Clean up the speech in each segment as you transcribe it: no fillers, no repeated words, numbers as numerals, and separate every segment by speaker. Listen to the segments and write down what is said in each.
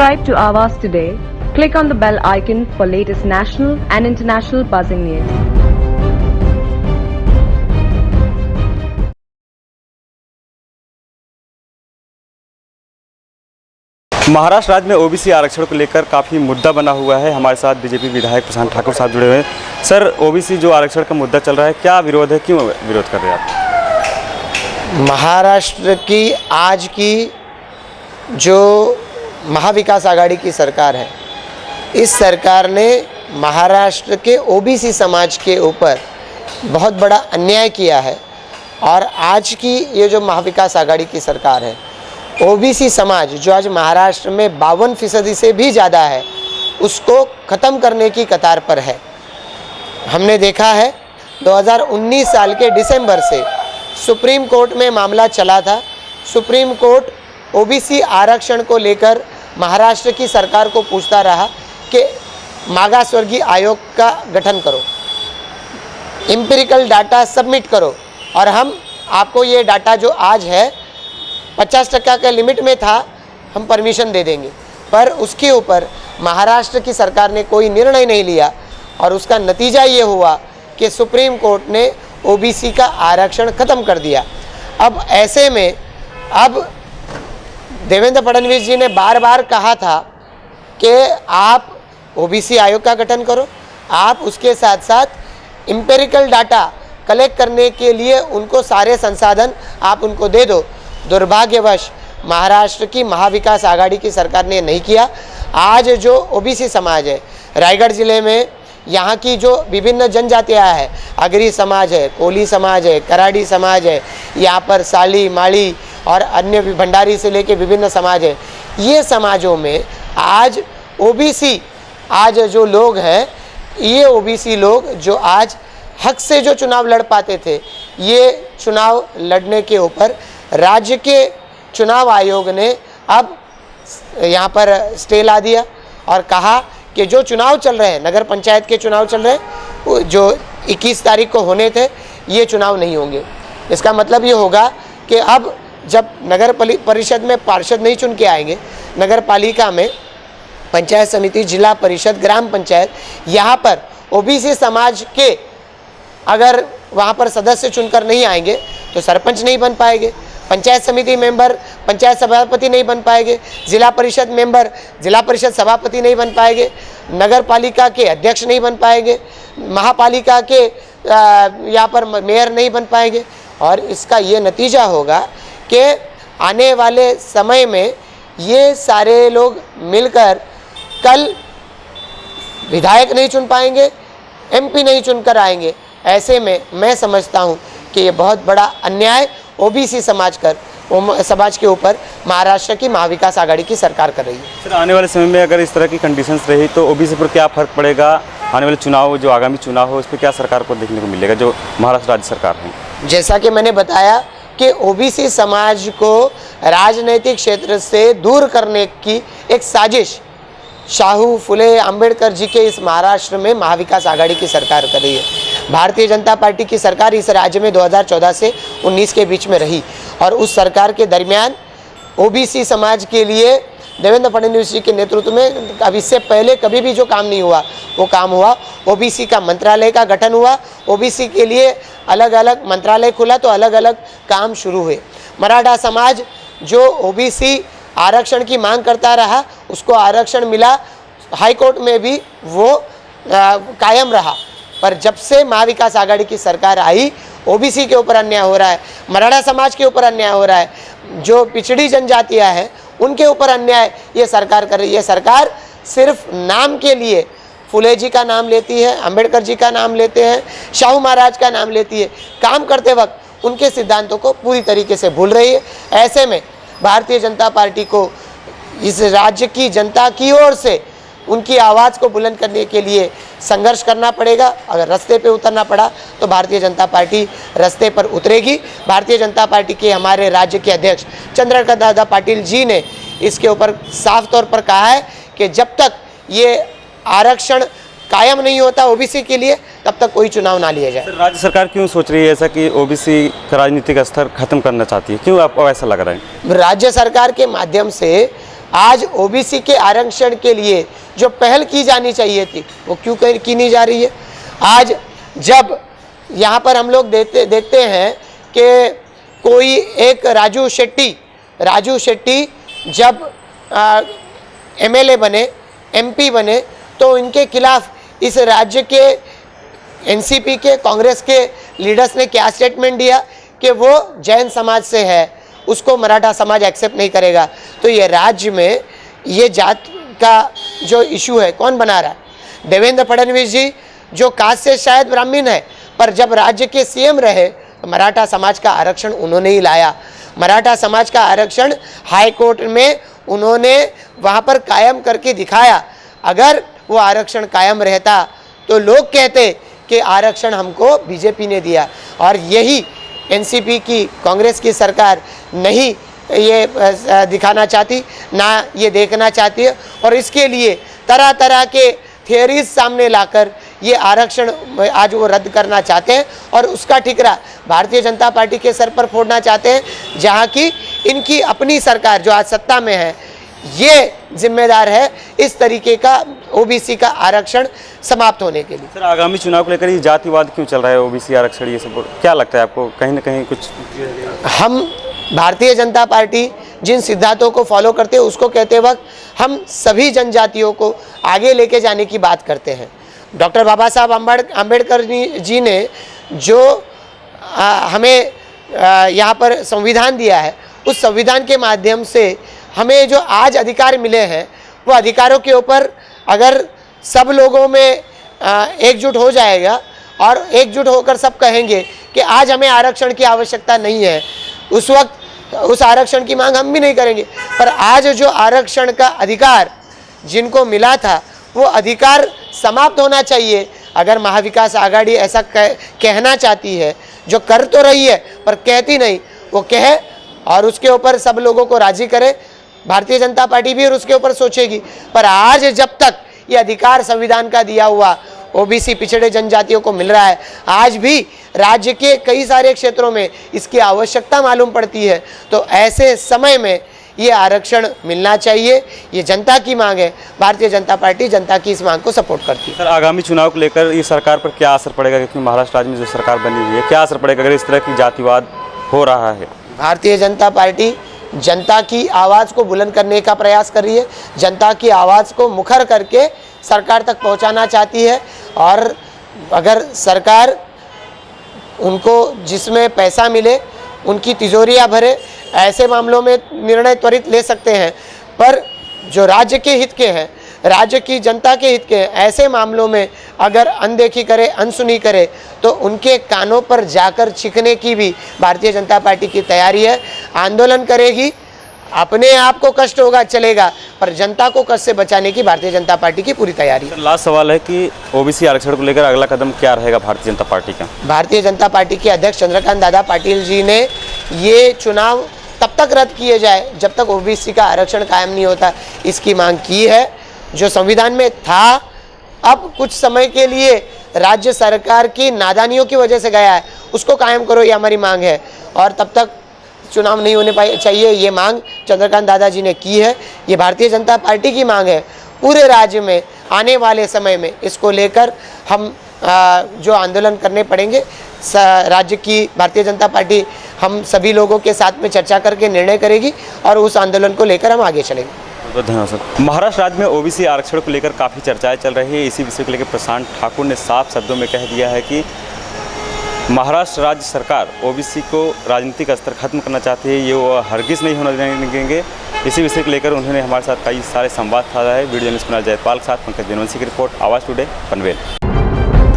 Speaker 1: Subscribe to Awaaz today. Click on the bell icon for latest national and international buzzing news.
Speaker 2: Maharashtra राज्य में OBC आरक्षण को लेकर काफ़ी मुद्दा बना हुआ है। हमारे साथ बीजेपी विधायक प्रशांत ठाकुर साहब जुड़े हुए हैं। सर, ओबीसी जो आरक्षण का मुद्दा चल रहा है, क्या विरोध है, क्यों विरोध कर रहे हैं आप?
Speaker 3: महाराष्ट्र की आज की जो महाविकास आघाड़ी की सरकार है, इस सरकार ने महाराष्ट्र के ओबीसी समाज के ऊपर बहुत बड़ा अन्याय किया है। और आज की ये जो महाविकास आघाड़ी की सरकार है, ओबीसी समाज जो आज महाराष्ट्र में 52% से भी ज़्यादा है, उसको ख़त्म करने की कतार पर है। हमने देखा है 2019 साल के दिसंबर से सुप्रीम कोर्ट में मामला चला था। सुप्रीम कोर्ट ओबीसी आरक्षण को लेकर महाराष्ट्र की सरकार को पूछता रहा कि मागासवर्गीय आयोग का गठन करो, एम्पिरिकल डाटा सबमिट करो, और हम आपको ये डाटा जो आज है 50% के लिमिट में था, हम परमिशन दे देंगे। पर उसके ऊपर महाराष्ट्र की सरकार ने कोई निर्णय नहीं लिया और उसका नतीजा ये हुआ कि सुप्रीम कोर्ट ने ओबीसी का आरक्षण ख़त्म कर दिया। अब ऐसे में अब देवेंद्र फडणवीस जी ने बार बार कहा था कि आप ओबीसी आयोग का गठन करो, आप उसके साथ साथ एम्पिरिकल डाटा कलेक्ट करने के लिए उनको सारे संसाधन आप उनको दे दो। दुर्भाग्यवश महाराष्ट्र की महाविकास आघाड़ी की सरकार ने नहीं किया। आज जो ओबीसी समाज है रायगढ़ ज़िले में, यहाँ की जो विभिन्न जनजातियाँ हैं, अगरी समाज है, कोली समाज है, कराड़ी समाज है, यहाँ पर साली माड़ी और अन्य भंडारी से लेके विभिन्न समाज है, ये समाजों में आज ओबीसी आज जो लोग हैं, ये ओबीसी लोग जो आज हक से जो चुनाव लड़ पाते थे, ये चुनाव लड़ने के ऊपर राज्य के चुनाव आयोग ने अब यहाँ पर स्टे ला दिया और कहा कि जो चुनाव चल रहे हैं, नगर पंचायत के चुनाव चल रहे हैं, जो 21 तारीख को होने थे, ये चुनाव नहीं होंगे। इसका मतलब ये होगा कि अब जब नगर परिषद में पार्षद नहीं चुन के आएंगे, नगर पालिका में पंचायत समिति, जिला परिषद, ग्राम पंचायत, यहाँ पर ओबीसी समाज के अगर वहाँ पर सदस्य चुनकर नहीं आएंगे तो सरपंच नहीं बन पाएंगे, पंचायत समिति मेंबर पंचायत सभापति नहीं बन पाएंगे, जिला परिषद मेंबर जिला परिषद सभापति नहीं बन पाएंगे, नगर पालिका के अध्यक्ष नहीं बन पाएंगे, महापालिका के यहाँ पर मेयर नहीं बन पाएंगे। और इसका ये नतीजा होगा कि आने वाले समय में ये सारे लोग मिलकर कल विधायक नहीं चुन पाएंगे, एमपी नहीं चुनकर आएंगे। ऐसे में मैं समझता हूँ कि ये बहुत बड़ा अन्याय ओबीसी समाज के ऊपर महाराष्ट्र की महाविकास आघाड़ी की सरकार कर रही है।
Speaker 2: सर, आने वाले समय में अगर इस तरह की कंडीशंस रही तो ओबीसी पर क्या फ़र्क पड़ेगा? आने वाले चुनाव, जो आगामी चुनाव हो, उस पर क्या सरकार को देखने को मिलेगा, जो महाराष्ट्र राज्य सरकार है?
Speaker 3: जैसा कि मैंने बताया कि ओबीसी समाज को राजनीतिक क्षेत्र से दूर करने की एक साजिश शाहू फुले अंबेडकर जी के इस महाराष्ट्र में महाविकास आघाड़ी की सरकार कर रही है। भारतीय जनता पार्टी की सरकार इस राज्य में 2014 से 19 के बीच में रही और उस सरकार के दरमियान ओबीसी समाज के लिए देवेंद्र फडणवीस जी के नेतृत्व में अब इससे पहले कभी भी जो काम नहीं हुआ वो काम हुआ। ओबीसी का मंत्रालय का गठन हुआ, ओबीसी के लिए अलग अलग मंत्रालय खुला तो अलग अलग काम शुरू हुए। मराठा समाज जो ओबीसी आरक्षण की मांग करता रहा, उसको आरक्षण मिला, हाई कोर्ट में भी वो कायम रहा। पर जब से महाविकास आघाड़ी की सरकार आई, ओबीसी के ऊपर अन्याय हो रहा है, मराठा समाज के ऊपर अन्याय हो रहा है, जो पिछड़ी जनजातियां हैं उनके ऊपर अन्याय ये सरकार कर रही है। सरकार सिर्फ नाम के लिए फुले जी का नाम लेती है, अंबेडकर जी का नाम लेते हैं, शाहू महाराज का नाम लेती है, काम करते वक्त उनके सिद्धांतों को पूरी तरीके से भूल रही है। ऐसे में भारतीय जनता पार्टी को इस राज्य की जनता की ओर से उनकी आवाज़ को बुलंद करने के लिए संघर्ष करना पड़ेगा। अगर रास्ते पे उतरना पड़ा तो भारतीय जनता पार्टी रास्ते पर उतरेगी। भारतीय जनता पार्टी के हमारे राज्य के अध्यक्ष चंद्रकांत दादा पाटिल जी ने इसके ऊपर साफ तौर पर कहा है कि जब तक ये आरक्षण कायम नहीं होता ओबीसी के लिए, तब तक कोई चुनाव ना लिया जाए।
Speaker 2: राज्य सरकार क्यों सोच रही है ऐसा कि ओबीसी का राजनीतिक स्तर खत्म करना चाहती है? क्यों आपको ऐसा लग रहा है?
Speaker 3: राज्य सरकार के माध्यम से आज ओबीसी के आरक्षण के लिए जो पहल की जानी चाहिए थी वो क्यों की नहीं जा रही है। आज जब यहाँ पर हम लोग देखते हैं कि कोई एक राजू शेट्टी जब एमएलए बने, एमपी बने, तो इनके खिलाफ इस राज्य के एनसीपी के, कांग्रेस के लीडर्स ने क्या स्टेटमेंट दिया कि वो जैन समाज से है, उसको मराठा समाज एक्सेप्ट नहीं करेगा। तो ये राज्य में ये जात का जो इशू है कौन बना रहा है? देवेंद्र फडणवीस जी जो कास्ट से शायद ब्राह्मण है, पर जब राज्य के सीएम रहे तो मराठा समाज का आरक्षण उन्होंने ही लाया। मराठा समाज का आरक्षण हाई कोर्ट में उन्होंने वहाँ पर कायम करके दिखाया। अगर वो आरक्षण कायम रहता तो लोग कहते कि आरक्षण हमको बीजेपी ने दिया, और यही एनसीपी की, कांग्रेस की सरकार नहीं ये दिखाना चाहती, ना ये देखना चाहती है। और इसके लिए तरह तरह के थियरीज सामने लाकर ये आरक्षण आज वो रद्द करना चाहते हैं और उसका ठिकरा भारतीय जनता पार्टी के सर पर फोड़ना चाहते हैं, जहाँ की इनकी अपनी सरकार जो आज सत्ता में है ये जिम्मेदार है इस तरीके का ओबीसी का आरक्षण समाप्त होने के लिए।
Speaker 2: सर, आगामी चुनाव को लेकर ये जातिवाद क्यों चल रहा है, ओबीसी आरक्षण, ये सब क्या लगता है आपको? कहीं ना कहीं कुछ
Speaker 3: हम भारतीय जनता पार्टी जिन सिद्धांतों को फॉलो करते हैं उसको कहते वक्त हम सभी जनजातियों को आगे लेके जाने की बात करते हैं। डॉक्टर बाबा साहब अम्बेडकर जी ने जो हमें यहाँ पर संविधान दिया है, उस संविधान के माध्यम से हमें जो आज अधिकार मिले हैं वो अधिकारों के ऊपर अगर सब लोगों में एकजुट हो जाएगा और एकजुट होकर सब कहेंगे कि आज हमें आरक्षण की आवश्यकता नहीं है, उस वक्त उस आरक्षण की मांग हम भी नहीं करेंगे। पर आज जो आरक्षण का अधिकार जिनको मिला था वो अधिकार समाप्त होना चाहिए। अगर महाविकास आघाड़ी ऐसा कहना चाहती है, जो कर तो रही है पर कहती नहीं, वो कहे और उसके ऊपर सब लोगों को राजी करे। भारतीय जनता पार्टी भी और उसके ऊपर सोचेगी। पर आज जब तक ये अधिकार संविधान का दिया हुआ ओबीसी पिछड़े जनजातियों को मिल रहा है, आज भी राज्य के कई सारे क्षेत्रों में इसकी आवश्यकता मालूम पड़ती है, तो ऐसे समय में ये आरक्षण मिलना चाहिए। ये जनता की मांग है। भारतीय जनता पार्टी जनता की इस मांग को सपोर्ट करती है।
Speaker 2: सर, आगामी चुनाव को लेकर ये सरकार पर क्या असर पड़ेगा, क्योंकि महाराष्ट्र राज्य में जो सरकार बनी हुई है, क्या असर पड़ेगा अगर इस तरह की जातिवाद हो रहा है?
Speaker 3: भारतीय जनता पार्टी जनता की आवाज़ को बुलंद करने का प्रयास कर रही है, जनता की आवाज़ को मुखर करके सरकार तक पहुंचाना चाहती है। और अगर सरकार उनको जिसमें पैसा मिले, उनकी तिजोरियां भरे, ऐसे मामलों में निर्णय त्वरित ले सकते हैं। पर जो राज्य के हित के हैं, राज्य की जनता के हित के हैं, ऐसे मामलों में अगर अनदेखी करे, अनसुनी करे, तो उनके कानों पर जाकर छिकने की भी भारतीय जनता पार्टी की तैयारी है। आंदोलन करेगी, अपने आप को कष्ट होगा चलेगा, पर जनता को कष्ट से बचाने की भारतीय जनता पार्टी की पूरी तैयारी है।
Speaker 2: लास्ट सवाल है कि ओबीसी आरक्षण को लेकर अगला कदम क्या रहेगा भारतीय जनता पार्टी का?
Speaker 3: भारतीय जनता पार्टी के अध्यक्ष चंद्रकांत दादा पाटिल जी ने ये चुनाव तब तक रद्द किए जाए जब तक ओबीसी का आरक्षण कायम नहीं होता, इसकी मांग की है। जो संविधान में था, अब कुछ समय के लिए राज्य सरकार की नादानियों की वजह से गया है, उसको कायम करो, ये हमारी मांग है। और तब तक चुनाव नहीं होने चाहिए, ये मांग चंद्रकांत दादाजी ने की है। ये भारतीय जनता पार्टी की मांग है। पूरे राज्य में आने वाले समय में इसको लेकर हम जो आंदोलन करने पड़ेंगे, राज्य की भारतीय जनता पार्टी हम सभी लोगों के साथ में चर्चा करके निर्णय करेगी और उस आंदोलन को लेकर हम आगे चलेंगे।
Speaker 2: बहुत धन्यवाद सर। महाराष्ट्र राज्य में ओबीसी आरक्षण को लेकर काफ़ी चर्चाएं चल रही है। इसी विषय को लेकर प्रशांत ठाकुर ने साफ शब्दों में कह दिया है कि महाराष्ट्र राज्य सरकार ओबीसी को राजनीतिक स्तर खत्म करना चाहती है, ये वो हरगिज़ नहीं होने देंगे। इसी विषय को लेकर उन्होंने हमारे साथ कई सारे संवाद साधा है। वीडियो जर्नलिस्ट कुणाल जयपाल के साथ पंकज दिनवंशी की रिपोर्ट, आवाज़ today, Panvel.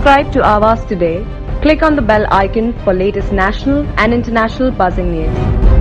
Speaker 1: Subscribe to Awaaz today. Click on the bell icon for latest national and international buzzing news.